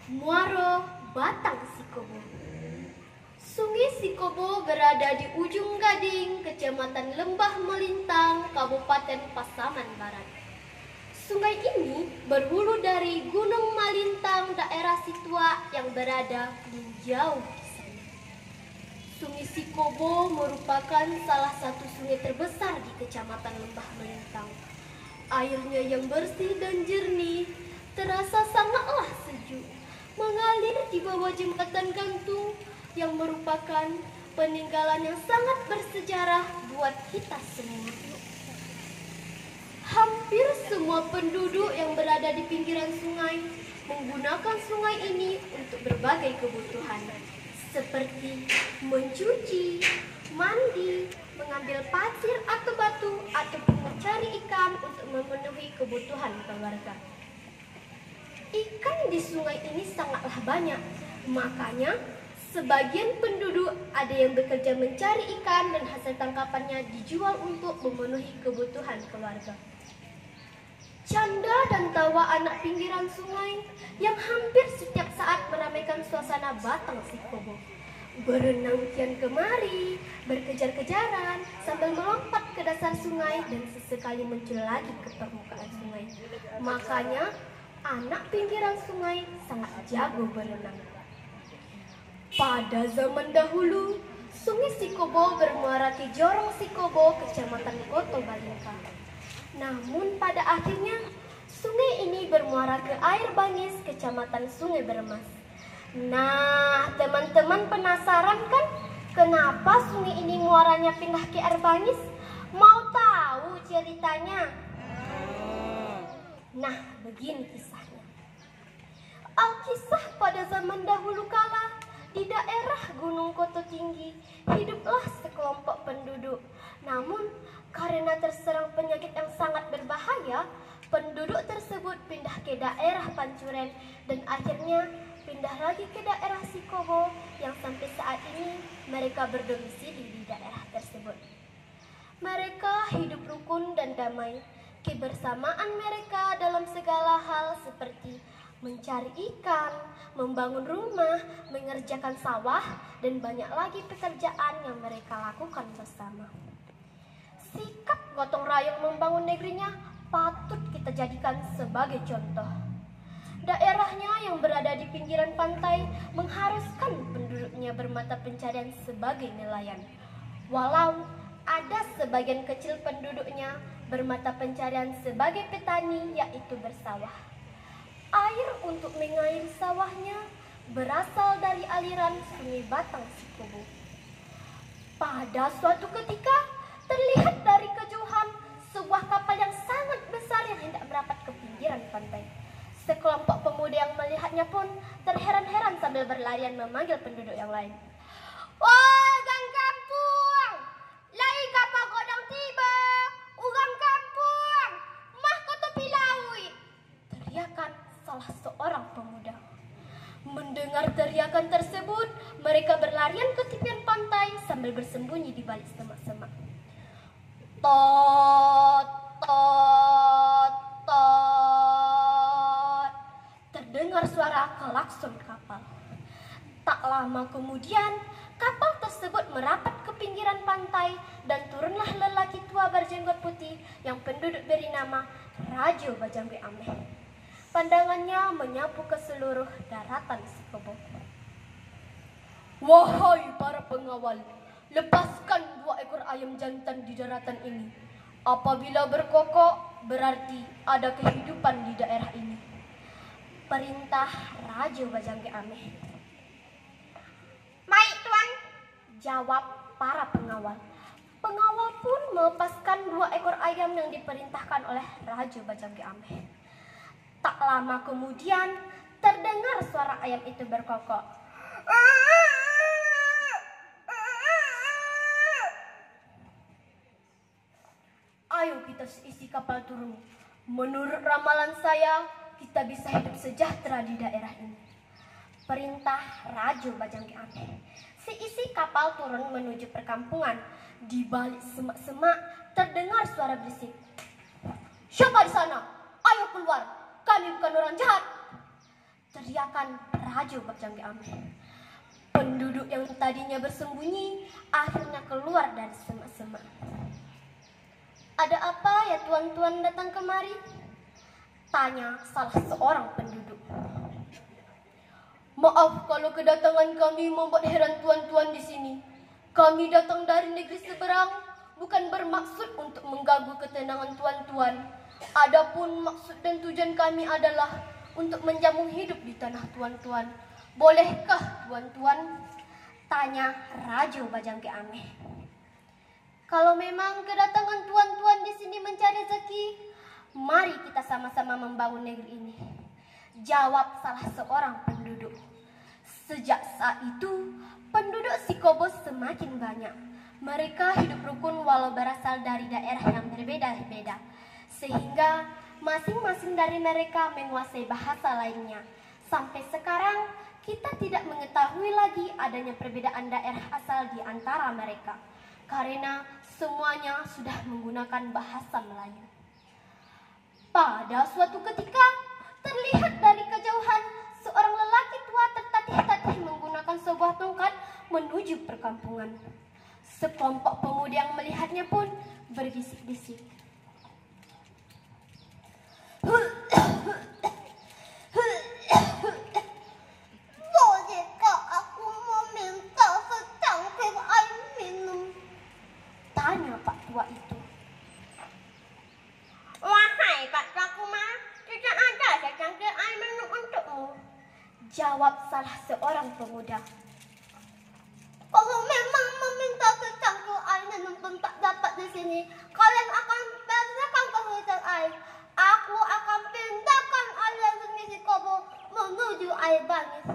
Muaro Batang Sikobo. Sungai Sikobo berada di ujung Gading, Kecamatan Lembah Melintang, Kabupaten Pasaman Barat. Sungai ini berhulu dari Gunung Malintang, daerah Situa yang berada di jauh di sana. Sungai Sikobo merupakan salah satu sungai terbesar di Kecamatan Lembah Melintang. Airnya yang bersih dan jernih, terasa sangatlah sejuk, mengalir di bawah jembatan gantung yang merupakan peninggalan yang sangat bersejarah buat kita semua. Hampir semua penduduk yang berada di pinggiran sungai menggunakan sungai ini untuk berbagai kebutuhan, seperti mencuci, mandi, mengambil pasir atau batu, ataupun mencari ikan untuk memenuhi kebutuhan keluarga. Ikan di sungai ini sangatlah banyak, makanya sebagian penduduk ada yang bekerja mencari ikan dan hasil tangkapannya dijual untuk memenuhi kebutuhan keluarga. Canda dan tawa anak pinggiran sungai yang hampir setiap saat meramaikan suasana Batang Sikobo. Berenang kian kemari, berkejar-kejaran sambil melompat ke dasar sungai dan sesekali muncul lagi ke permukaan sungai. Makanya anak pinggiran sungai sangat jago berenang. Pada zaman dahulu, Sungai Sikobo bermuara di Jorong Sikobo, Kecamatan Koto Balingka. Namun pada akhirnya, sungai ini bermuara ke Air Bangis, Kecamatan Sungai Bermas. Nah, teman-teman penasaran kan kenapa sungai ini muaranya pindah ke Air Bangis? Mau tahu ceritanya? Nah, begini kisahnya. Alkisah pada zaman dahulu kala, di daerah Gunung Koto Tinggi, hiduplah sekelompok penduduk. Namun, karena terserang penyakit yang sangat berbahaya, penduduk tersebut pindah ke daerah Pancuren dan akhirnya pindah lagi ke daerah Sikobo yang sampai saat ini mereka berdomisili di daerah tersebut. Mereka hidup rukun dan damai. Kebersamaan mereka dalam segala hal seperti mencari ikan, membangun rumah, mengerjakan sawah, dan banyak lagi pekerjaan yang mereka lakukan bersama. Sikap gotong royong membangun negerinya patut kita jadikan sebagai contoh. Daerahnya yang berada di pinggiran pantai mengharuskan penduduknya bermata pencarian sebagai nelayan. Walau ada sebagian kecil penduduknya bermata pencarian sebagai petani, yaitu bersawah. Air untuk mengairi sawahnya berasal dari aliran Sungai Batang Sikobo. Pada suatu ketika, terlihat dari kejauhan sebuah kapal yang sangat besar yang hendak merapat ke pinggiran pantai. Sekelompok pemuda yang melihatnya pun terheran-heran sambil berlarian memanggil penduduk yang lain. "Oh, gang kampung! Lai kapal godang tiba! Urang kampung! Mah koto pilaui!" teriakan salah seorang pemuda. Mendengar teriakan tersebut, mereka berlarian ke tepian pantai sambil bersembunyi di balik semak-semak. Tot, tot, tot. Terdengar suara klakson kapal. Tak lama kemudian, kapal tersebut merapat ke pinggiran pantai dan turunlah lelaki tua berjenggot putih yang penduduk beri nama Rajo Bajangge Ameh. Pandangannya menyapu ke seluruh daratan Sikobo. "Wahai para pengawal, lepaskan 2 ekor ayam jantan di daratan ini. Apabila berkokok, berarti ada kehidupan di daerah ini," perintah Rajo Bajangge Ameh. "Baik, Tuan," jawab para pengawal. Pengawal pun melepaskan 2 ekor ayam yang diperintahkan oleh Rajo Bajangge Ameh. Tak lama kemudian, terdengar suara ayam itu berkokok. "Ayo kita isi kapal turun. Menurut ramalan saya, kita bisa hidup sejahtera di daerah ini," perintah Rajo Bajangge Ameh. Seisi kapal turun menuju perkampungan. Di balik semak-semak terdengar suara berisik. "Siapa di sana? Ayo keluar, kami bukan orang jahat." teriakan Rajo Bajangge Ame. Penduduk yang tadinya bersembunyi akhirnya keluar dari semak-semak. "Ada apa ya tuan-tuan datang kemari?" tanya salah seorang penduduk. "Maaf kalau kedatangan kami membuat heran tuan-tuan di sini. Kami datang dari negeri seberang, bukan bermaksud untuk mengganggu ketenangan tuan-tuan. Adapun maksud dan tujuan kami adalah untuk menjamu hidup di tanah tuan-tuan. Bolehkah tuan-tuan?" tanya Rajo Bajangge Ame. "Kalau memang kedatangan tuan-tuan di sini mencari rezeki, mari kita sama-sama membangun negeri ini," jawab salah seorang penduduk. Sejak saat itu, penduduk Sikobo semakin banyak. Mereka hidup rukun walau berasal dari daerah yang berbeda-beda, sehingga masing-masing dari mereka menguasai bahasa lainnya. Sampai sekarang, kita tidak mengetahui lagi adanya perbedaan daerah asal di antara mereka, karena semuanya sudah menggunakan bahasa Melayu. Pada suatu ketika, terlihat dari kejauhan seorang lelaki tua tertatih-tatih menggunakan sebuah tongkat menuju perkampungan. Sekelompok pemuda yang melihatnya pun berbisik-bisik. "Bolehkah aku meminta secangkir air minum?" tanya Pak tua itu. "Wahai Pak Cakuma, tidak ada secangkir air minum untukmu," jawab salah seorang pemuda. "Kalau memang meminta secangkir air minum pun tak dapat di sini, kalian akan berdasarkan kesulitan air. Aku akan pindahkan aliran sungai Sikobo menuju air Bangis,"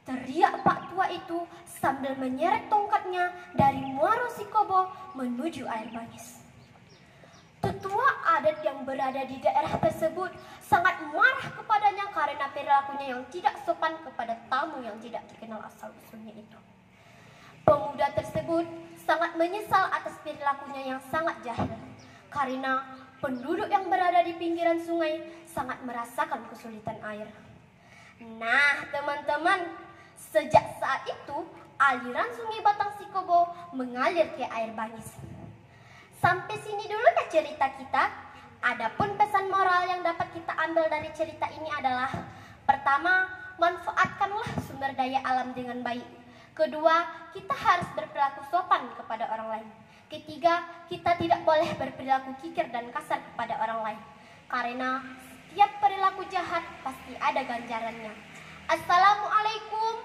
teriak Pak tua itu sambil menyeret tongkatnya dari muara Sikobo menuju air Bangis. Tetua adat yang berada di daerah tersebut sangat marah kepadanya karena perilakunya yang tidak sopan kepada tamu yang tidak dikenal asal-usulnya itu. Pemuda tersebut sangat menyesal atas perilakunya yang sangat jahil, karena penduduk yang berada di pinggiran sungai sangat merasakan kesulitan air. Nah, teman-teman, sejak saat itu aliran sungai Batang Sikobo mengalir ke air Bangis. Sampai sini dulu ya cerita kita. Adapun pesan moral yang dapat kita ambil dari cerita ini adalah: pertama, manfaatkanlah sumber daya alam dengan baik. Kedua, kita harus berperilaku sopan kepada orang lain. Ketiga, kita tidak boleh berperilaku kikir dan kasar kepada orang lain, karena setiap perilaku jahat pasti ada ganjarannya. Assalamualaikum